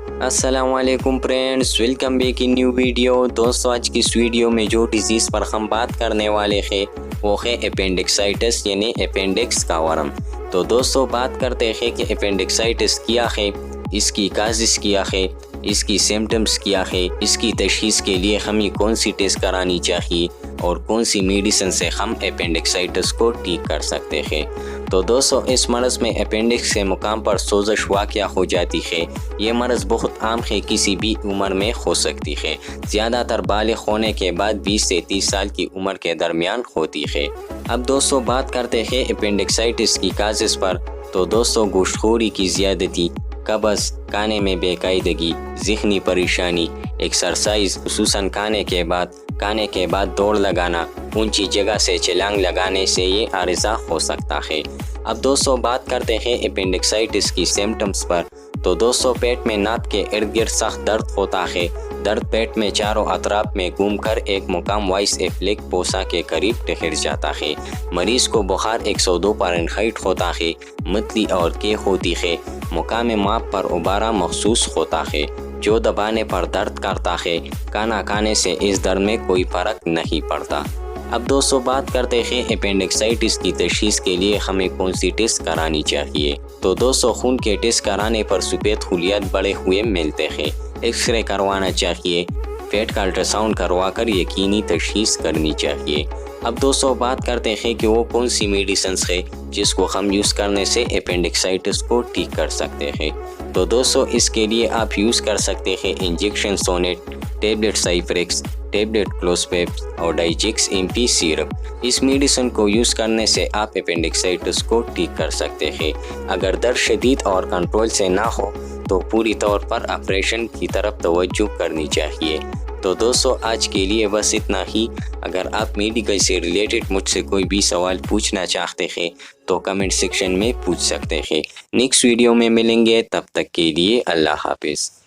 السلام علیکم friends, welcome back in new video. دوستو آج کی اس ویڈیو میں جو ڈیزیز پر ہم بات کرنے والے ہیں وہ ہے اپینڈکسائٹس یعنی اپینڈکس کا ورم۔ تو دوستو بات کرتے ہیں کہ اپینڈکسائٹس کیا ہے، اس کی کازز کیا ہے، اس کی سمٹمز کیا ہے، اس کی تشخیص کے لیے ہمیں کون سی ٹیسٹ کرانی چاہیے اور کون سی میڈیسن سے ہم اپینڈکسائٹس کو ٹھیک کر سکتے ہیں۔ تو دوستو اس مرض میں اپینڈکس کے مقام پر سوزش واقع ہو جاتی ہے۔ یہ مرض بہت عام ہے، کسی بھی عمر میں ہو سکتی ہے، زیادہ تر بالغ ہونے کے بعد 20 سے 30 سال کی عمر کے درمیان ہوتی ہے۔ اب دوستو بات کرتے ہیں اپینڈکسائٹس کی کازز پر۔ تو دوستو گوشت خوری کی زیادتی، قبض، کھانے میں بے قاعدگی، ذہنی پریشانی، ایکسرسائز خصوصاً کھانے کے بعد دوڑ لگانا، اونچی جگہ سے چھلانگ لگانے سے یہ عارضہ ہو سکتا ہے۔ اب دوستو بات کرتے ہیں اپینڈکسائٹس کی سمٹمز پر۔ تو دوستو پیٹ میں ناک کے ارد گرد سخت درد ہوتا ہے۔ درد پیٹ میں چاروں اطراف میں گھوم کر ایک مقام وائس ایفلیک پوسا کے قریب ٹھہر جاتا ہے۔ مریض کو بخار 102 فارنہائٹ ہوتا ہے، متلی اور کے ہوتی ہے، مقام ماپ پر ابارہ محسوس ہوتا ہے جو دبانے پر درد کرتا ہے۔ کھانا کھانے سے اس درد میں کوئی فرق نہیں پڑتا۔ اب دوستو بات کرتے ہیں اپینڈکسائٹس کی تشخیص کے لیے ہمیں کون سی ٹیسٹ کرانی چاہیے۔ تو دوستو خون کے ٹیسٹ کرانے پر سفید خلیات بڑے ہوئے ملتے ہیں، ایکس رے کروانا چاہیے، پیٹ کا الٹرا ساؤنڈ کروا کر یقینی تشخیص کرنی چاہیے۔ اب دوستو بات کرتے ہیں کہ وہ کون سی میڈیسنز ہے جس کو ہم یوز کرنے سے اپینڈکسائٹس کو ٹھیک کر سکتے ہیں۔ تو دوستو اس کے لیے آپ یوز کر سکتے ہیں انجیکشن سونیٹ، ٹیبلٹ سائفریکس، ٹیبلٹ کلوسپیپس اور ڈائجیکس ایم پی سیرپ۔ اس میڈیسن کو یوز کرنے سے آپ اپینڈکسائٹس کو ٹھیک کر سکتے ہیں۔ اگر درد شدید اور کنٹرول سے نہ ہو تو پوری طور پر آپریشن کی طرف توجہ کرنی چاہیے۔ تو دوستو آج کے لیے بس اتنا ہی۔ اگر آپ میڈیکل سے ریلیٹڈ مجھ سے کوئی بھی سوال پوچھنا چاہتے ہیں تو کمنٹ سیکشن میں پوچھ سکتے ہیں۔ نیکسٹ ویڈیو میں ملیں گے، تب تک کے لیے اللہ حافظ۔